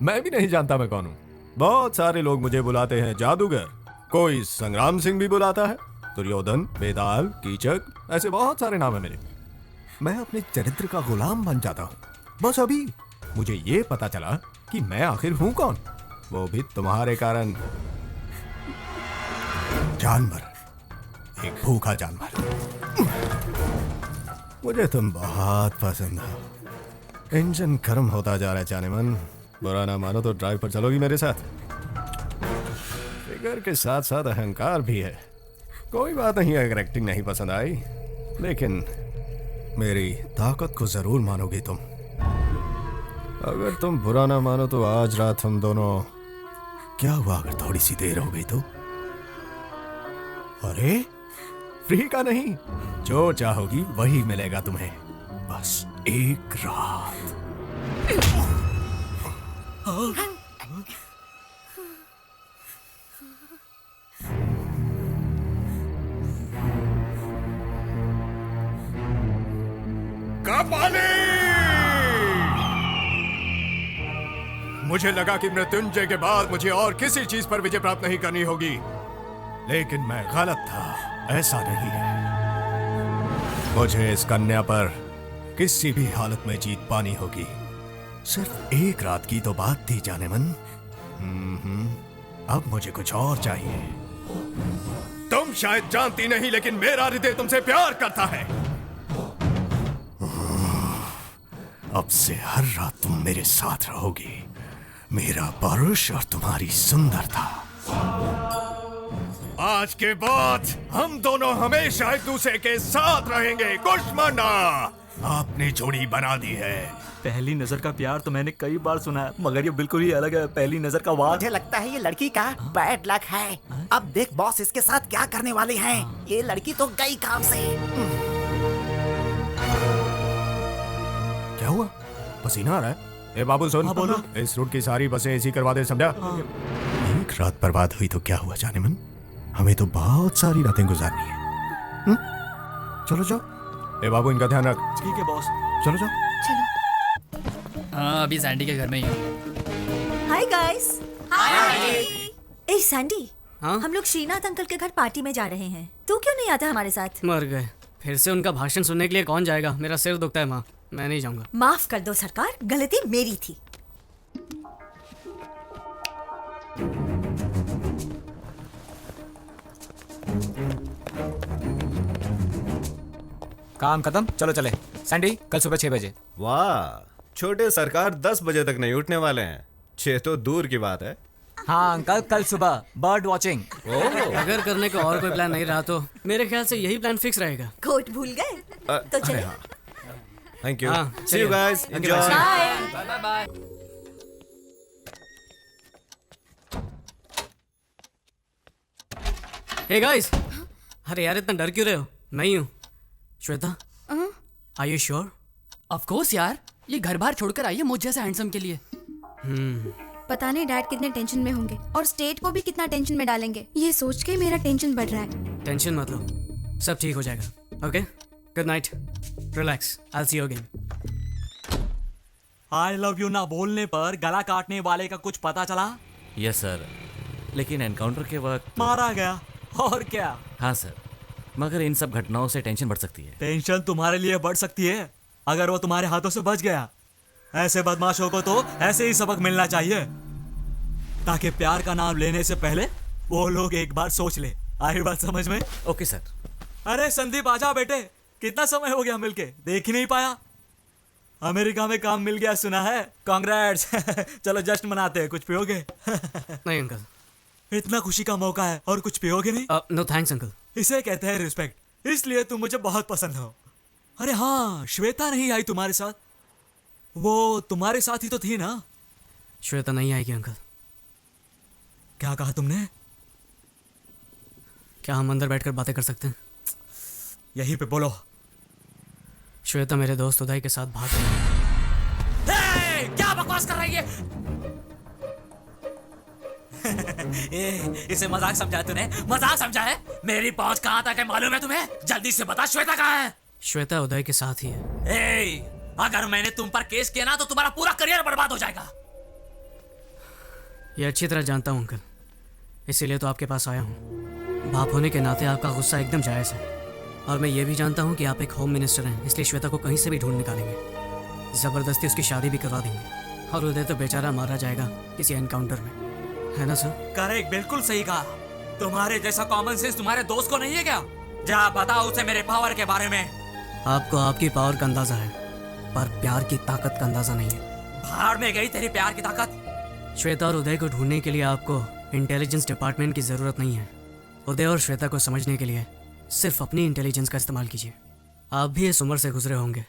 मैं भी नहीं जानता मैं कौन हूँ। बहुत सारे लोग मुझे बुलाते हैं जादूगर, कोई संग्राम सिंह भी बुलाता है, दुर्योधन, बेताल, कीचक, ऐसे बहुत सारे नाम है मेरे। मैं अपने चरित्र का गुलाम बन जाता हूँ। बस अभी मुझे ये पता चला कि मैं आखिर हूँ कौन, वो भी तुम्हारे कारण। जानवर, एक भूखा जानवर। मुझे तुम बहुत पसंद हो। इंजन गर्म होता जा रहा है जाने मन। बुरा ना मानो तो ड्राइव पर चलोगी मेरे साथ? फिगर के साथ साथ अहंकार भी है। कोई बात नहीं अगर एक्टिंग नहीं पसंद आई, लेकिन मेरी ताकत को जरूर मानोगी तुम। अगर तुम बुरा ना मानो तो आज रात हम दोनों, क्या हुआ अगर थोड़ी सी देर हो गई तो? अरे फ्री का नहीं, जो चाहोगी वही मिलेगा तुम्हें, बस एक रात। मुझे लगा कि मृत्युंजय के बाद मुझे और किसी चीज पर विजय प्राप्त नहीं करनी होगी, लेकिन मैं गलत था। ऐसा नहीं है। मुझे इस कन्या पर किसी भी हालत में जीत पानी होगी। सिर्फ एक रात की तो बात थी जाने मन। अब मुझे कुछ और चाहिए। तुम शायद जानती नहीं, लेकिन मेरा हृदय तुमसे प्यार करता है। अब से हर रात तुम मेरे साथ रहोगी, मेरा परुष और तुम्हारी सुंदरता। आज के बाद हम दोनों हमेशा एक दूसरे के साथ रहेंगे। कुष्मांडा, आपने जोड़ी बना दी है। पहली नजर का प्यार तो मैंने कई बार सुना है, मगर ये बिल्कुल ही अलग है। पहली नजर का वार। मुझे लगता है ये लड़की का बैड लक है। अब देख बॉस इसके साथ क्या करने वाले हैं। ये लड़की तो गई काम से। क्या हुआ? पसीना आ रहा है? ए बाबू सुन, हाँ, बोलो। इस रूट की सारी बसें एसी करवा दे, समझा? एक रात बर्बाद हुई तो क्या हुआ जाने मन, हमें तो बहुत सारी रातें गुजारनी है। चलो जाओ। ए बाबू इनका ध्यान रख। ठीक है बॉस। चलो जाओ। हाँ, अभी सैंडी के घर में ही हूँ। Hi guys. हाय। ए सैंडी, हाँ? हम लोग श्रीनाथ अंकल के घर पार्टी में जा रहे हैं। तू क्यों नहीं आता हमारे साथ? मर गए। फिर से उनका भाषण सुनने के लिए कौन जाएगा? मेरा सिर दुखता है माँ, मैं नहीं जाऊंगा। माफ कर दो सरकार, गलती मेरी थी। काम खत्म, चलो चले। सैंडी, कल सुबह 6 बजे। वाह, छोटे सरकार 10 बजे तक नहीं उठने वाले हैं। 6 तो दूर की बात है। हाँ अंकल, कल सुबह बर्ड वॉचिंग। अगर करने का और कोई प्लान नहीं रहा तो मेरे ख्याल से यही प्लान फिक्स रहेगा। कोट भूल गए? तो चले। Thank you. हाँ, see you guys, enjoy. Bye. Hey guys, अरे यार इतना डर क्यों रहे हो? मैं ही हूँ, Shweta. Are you sure? Of course यार, ये घर बार छोड़कर आई है मुझ जैसे हैंडसम के लिए। पता नहीं डैड कितने टेंशन में होंगे और स्टेट को भी कितना टेंशन में डालेंगे। ये सोच के मेरा टेंशन बढ़ रहा है। टेंशन मत लो, सब ठीक हो जाएगा। Okay, good night, relax, I will see you again. I love you ना बोलने पर गला काटने वाले का कुछ पता चला? यस सर, लेकिन एनकाउंटर के वक्त मारा गया। और क्या? हाँ सर, मगर इन सब घटनाओं से टेंशन बढ़ सकती है। टेंशन तुम्हारे लिए बढ़ सकती है अगर वो तुम्हारे हाथों से बच गया। ऐसे बदमाशों को तो ऐसे ही सबक मिलना चाहिए, ताकि प्यार का नाम लेने से पहले वो लोग एक बार सोच ले। आई बात समझ में? Okay sir. अरे संदीप आजा बेटे, कितना समय हो गया मिलके, देख ही नहीं पाया। अमेरिका में काम मिल गया सुना है, कांग्रेट्स। चलो जश्न मनाते हैं, कुछ पियोगे? नहीं अंकल। इतना खुशी का मौका है और कुछ पियोगे नहीं? No thanks uncle. इसे कहते हैं रिस्पेक्ट, इसलिए तुम मुझे बहुत पसंद हो। अरे हाँ, श्वेता नहीं आई तुम्हारे साथ? वो तुम्हारे साथ ही तो थी ना? श्वेता नहीं आएगी अंकल। क्या कहा तुमने? क्या हम अंदर बैठकर बातें कर सकते हैं? यहीं पे बोलो। श्वेता मेरे दोस्त उदय के साथ भाग गई। क्या बकवास कर रही है? इसे मजाक समझा तूने? मजाक समझा है? मेरी पहुंच कहां तक है मालूम है तुम्हें? जल्दी से बता, श्वेता कहां है? श्वेता उदय के साथ ही है। अगर मैंने तुम पर केस किया ना तो तुम्हारा पूरा करियर बर्बाद हो जाएगा। ये अच्छी तरह जानता हूँ अंकल, इसीलिए तो आपके पास आया हूँ। बाप होने के नाते आपका गुस्सा एकदम जायज़ है, और मैं ये भी जानता हूँ कि आप एक होम मिनिस्टर हैं, इसलिए श्वेता को कहीं से भी ढूंढ निकालेंगे, ज़बरदस्ती उसकी शादी भी करवा देंगे, और उदय तो बेचारा मारा जाएगा किसी एनकाउंटर में, है ना सर? करेक्ट, बिल्कुल सही कहा। तुम्हारे जैसा कॉमन सेंस तुम्हारे दोस्त को नहीं है क्या? जा बताओ उसे मेरे पावर के बारे में। आपको आपकी पावर का अंदाजा है, पर प्यार की ताकत का अंदाजा नहीं है। बाहर में गई तेरी प्यार की ताकत। श्वेता और उदय को ढूंढने के लिए आपको इंटेलिजेंस डिपार्टमेंट की ज़रूरत नहीं है। उदय और श्वेता को समझने के लिए सिर्फ अपनी इंटेलिजेंस का इस्तेमाल कीजिए। आप भी इस उम्र से गुजरे होंगे,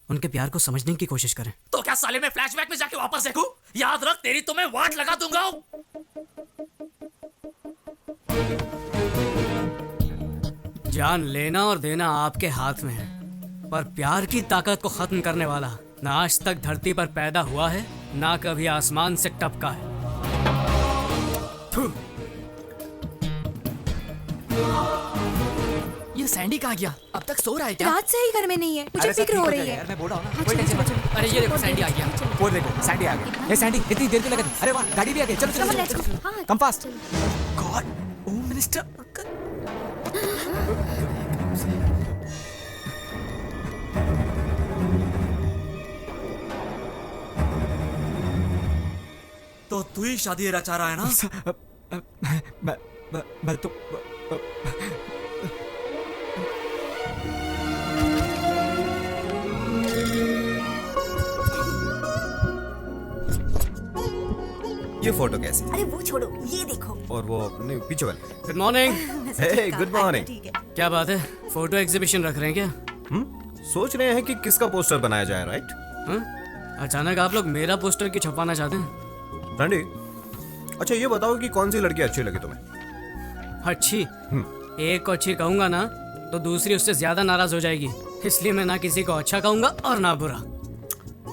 उनके प्यार को समझने की कोशिश करें। तो क्या साले में फ्लैशबैक में जाके वापस देखूं? याद रख, तेरी तो मैं वाट लगा दूंगा। जान लेना और देना आपके हाथ में है, पर प्यार की ताकत को खत्म करने वाला ना आज तक धरती पर पैदा हुआ है, ना कभी आसमान से टपका है। ये सैंडी कहाँ गया? अब तक सो रहा है क्या? रात से ही घर में नहीं है, मुझे फिक्र हो रही है। मैं बोल रहा हूँ ना, कोई टेंशन मत। अरे ये देखो सैंडी आ गया। वो देखो सैंडी आ गई। ये सैंडी इतनी देर क्यों लगी? अरे वाह, गाड़ी भी आ गई। चलो चलो let's चलो, go. हाँ, come fast. God, home minister. तो तू ही शादी रचा रहा है ना? मैं तो ये फोटो कैसी? अरे वो छोड़ो, ये देखो। और वो नहीं, पीछे वाले। Good morning. Hey, good morning. ठीक है। क्या बात है, फोटो एग्जीबिशन रख रहे हैं क्या? सोच रहे हैं कि किसका पोस्टर बनाया जाए, राइट? हाँ? अचानक आप लोग मेरा पोस्टर क्यों छपवाना चाहते हैं? रंडी, अच्छा ये बताओ कि कौन सी लड़की अच्छी लगी तुम्हें? अच्छी? एक को अच्छी कहूंगा ना तो दूसरी उससे ज्यादा नाराज हो जाएगी, इसलिए मैं ना किसी को अच्छा कहूंगा और ना बुरा।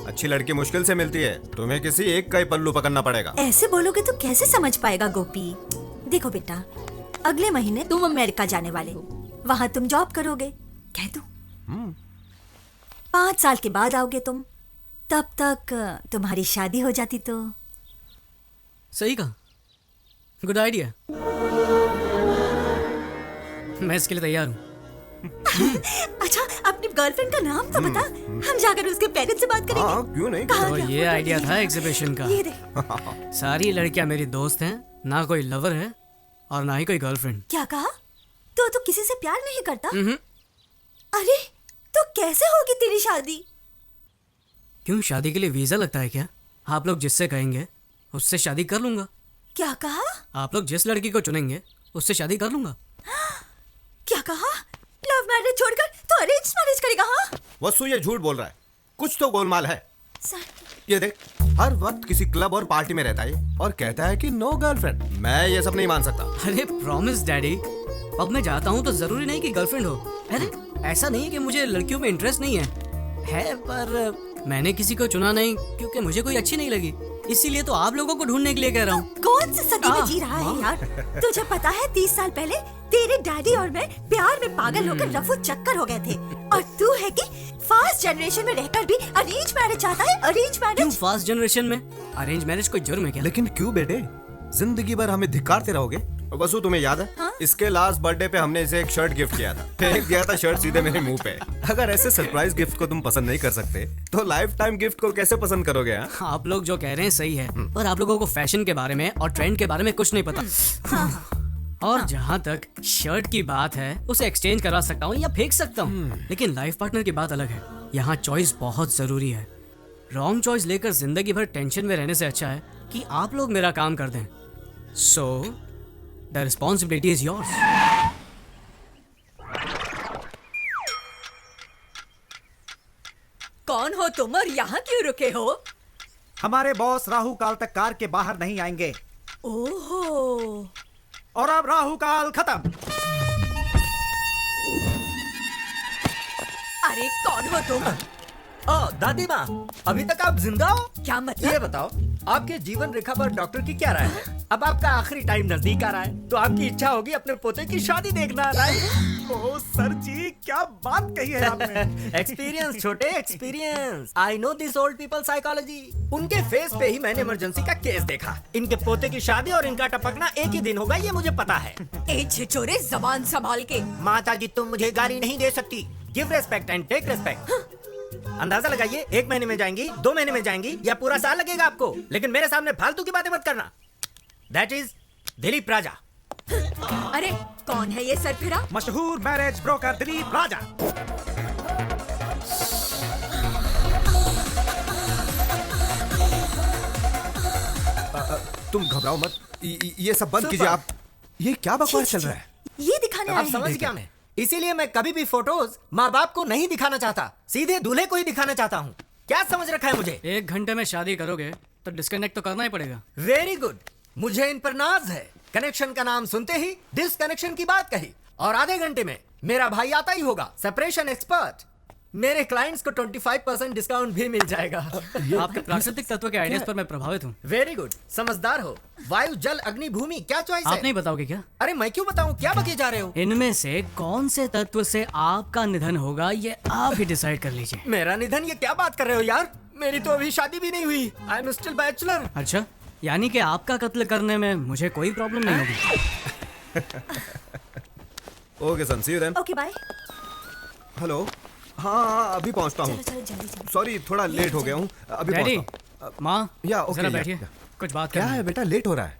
अच्छी लड़की मुश्किल से मिलती है, तुम्हें किसी एक का ही पल्लू पकड़ना पड़ेगा। ऐसे बोलोगे तो कैसे समझ पाएगा गोपी? देखो बेटा, अगले महीने तुम अमेरिका जाने वाले हो, वहाँ तुम जॉब करोगे, कह दो 5 साल के बाद आओगे तुम, तब तक तुम्हारी शादी हो जाती तो। सही कहा, गुड आइडिया। मैं इसके लिए तैयार हूँ। अच्छा, अपनी गर्लफ्रेंड का नाम तो बता, हम जाकर उसके पेरेंट्स से बात करेंगे। हाँ, क्यों नहीं? कहाँ तो गया ये फोटो? आइडिया था एग्जीबिशन का। ये देख। सारी लड़कियां मेरी दोस्त हैं, ना कोई लवर है और ना ही कोई गर्लफ्रेंड। क्या कहा? तो किसी से प्यार नहीं करता? अरे तो कैसे होगी तेरी शादी? क्यों, शादी के लिए वीजा लगता है क्या? आप लोग जिससे कहेंगे उससे शादी कर लूंगा। क्या कहा? आप लोग जिस लड़की को चुनेंगे उससे शादी कर लूंगा। क्या कहा? लव मैरिज छोड़कर तो अरेंज मैरिज करेगा? हाँ वसु ये झूठ बोल रहा है, कुछ तो गोलमाल है। सर, ये देख, हर वक्त किसी क्लब और पार्टी में रहता है और कहता है कि नो गर्लफ्रेंड। मैं ये सब नहीं मान सकता। अरे प्रॉमिस डैडी, अब मैं जाता हूँ तो जरूरी नहीं कि गर्लफ्रेंड हो। अरे ऐसा नहीं है कि मुझे लड़कियों में इंटरेस्ट नहीं है, पर मैंने किसी को चुना नहीं क्योंकि मुझे कोई अच्छी नहीं लगी, इसीलिए तो आप लोगों को ढूंढने के लिए कह रहा हूँ। कौन सी सदी में जी रहा है यार? तुझे पता है 30 साल पहले तेरे डैडी और मैं प्यार में पागल होकर रफू चक्कर हो गए थे, और तू है कि फास्ट जनरेशन में रहकर भी अरेंज मैरिज चाहता है? अरेंज क्यों मैरिज? फास्ट जनरेशन में अरेंज मैरिज कोई जुर्म है क्या? लेकिन क्यों बेटे, जिंदगी भर हमें धिक्कारते रहोगे? वसु तुम्हें याद है? हाँ? इसके लास्ट बर्थडे पे हमने इसे एक शर्ट गिफ्ट किया था। फेंक दिया था शर्ट सीधे मेरे मुंह पे। अगर ऐसे सरप्राइज गिफ्ट को तुम पसंद नहीं कर सकते तो लाइफ टाइम गिफ्ट को कैसे पसंद करोगे? आप लोग जो कह रहे हैं सही है, पर आप लोगों को फैशन के बारे में और ट्रेंड के बारे में कुछ नहीं पता। और जहाँ तक शर्ट की बात है, उसे एक्सचेंज करवा सकता हूँ या फेंक सकता हूँ, लेकिन लाइफ पार्टनर की बात अलग है। यहाँ चॉइस बहुत जरूरी है। रॉन्ग चॉइस लेकर जिंदगी भर टेंशन में रहने से अच्छा है कि आप लोग मेरा काम कर दें। So the responsibility is yours. कौन हो तुम और यहाँ क्यों रुके हो? हमारे बॉस राहु काल तक कार के बाहर नहीं आएंगे, ओहो, और अब राहु काल खत्म। अरे कौन हो तुम? दादी माँ, अभी तक आप जिंदा हो? क्या मतलब? ये बताओ, आपके जीवन रेखा पर डॉक्टर की क्या राय है? अब आपका आखिरी टाइम नजदीक आ रहा है, तो आपकी इच्छा होगी अपने पोते की शादी देखना, राइट? ओ सर जी, क्या बात कही है आपने। एक्सपीरियंस छोटे, experience. I know this old people psychology. उनके फेस पे ही मैंने इमरजेंसी का केस देखा। इनके पोते की शादी और इनका टपकना एक ही दिन होगा, ये मुझे पता है। ए छिछोरे, जबान संभाल के। माता जी, तुम मुझे गाली नहीं दे सकती। Give respect and take respect. अंदाजा लगाइए, 1 महीने में जाएंगी, 2 महीने में जाएंगी, या पूरा साल लगेगा आपको। लेकिन मेरे सामने फालतू की बातें मत करना। दैट इज दिलीप राजा। अरे कौन है ये सरफिरा? मशहूर मैरिज ब्रोकर दिलीप राजा। तुम घबराओ मत, ये सब बंद कीजिए आप। ये क्या बकवास चल रहा है? ये दिखाने आए अब हैं। समझ गया मैं। इसीलिए मैं कभी भी फोटोज माँ बाप को नहीं दिखाना चाहता, सीधे दूल्हे को ही दिखाना चाहता हूँ। क्या समझ रखा है मुझे? 1 घंटे में शादी करोगे तो डिस्कनेक्ट तो करना ही पड़ेगा। वेरी गुड, मुझे इन पर नाज है। कनेक्शन का नाम सुनते ही डिसकनेक्शन की बात कही, और आधे घंटे में मेरा भाई आता ही होगा, सेपरेशन एक्सपर्ट। मेरे क्लाइंट्स को 25% डिस्काउंट भी मिल जाएगा। आपके प्राकृतिक तत्व के आइडियाज पर मैं प्रभावित हूँ। वेरी गुड, समझदार हो। वायु, जल, अग्नि, भूमि, क्या चॉइस है? आप नहीं बताओगे क्या? अरे मैं क्यों बताऊं, क्या बके जा रहे हो? इनमें से कौन से तत्व से आपका निधन होगा ये आप ही डिसाइड कर लीजिए। मेरा निधन? ये क्या बात कर रहे हो यार, मेरी तो अभी शादी भी नहीं हुई। I am still bachelor. अच्छा, यानी कि आपका कत्ल करने में मुझे कोई प्रॉब्लम नहीं होगी। Okay son, see you then. Okay bye. Hello. हाँ, अभी पहुंचता हूँ। चलो जल्दी जल्दी। सॉरी, थोड़ा लेट हो गया हूँ, अभी डैडी, पहुंचता हूँ। माँ, या ओके, जरा या, बैठिए, या। कुछ बात क्या करनी है बेटा, लेट हो रहा है?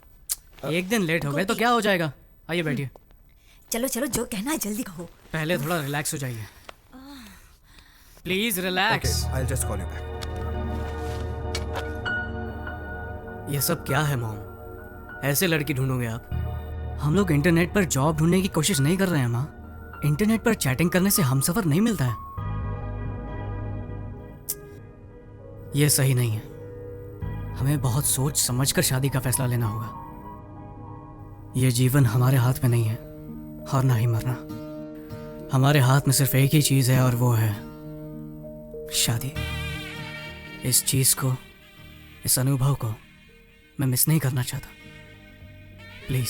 1 दिन लेट हो गए तो क्या हो जाएगा? आइए बैठिए। चलो चलो, जो कहना है जल्दी कहो। पहले थोड़ा रिलैक्स हो जाइए, please relax. I will just call you back. ये सब क्या है मॉम? ऐसे लड़की ढूंढोगे आप? हम लोग इंटरनेट पर जॉब ढूंढने की कोशिश नहीं कर रहे हैं माँ। इंटरनेट पर चैटिंग करने से हमसफर नहीं मिलता है। ये सही नहीं है। हमें बहुत सोच समझकर शादी का फैसला लेना होगा। ये जीवन हमारे हाथ में नहीं है, और ना ही मरना। हमारे हाथ में सिर्फ एक ही चीज है, और वो है शादी। इस चीज को, इस अनुभव को मैं मिस नहीं करना चाहता। प्लीज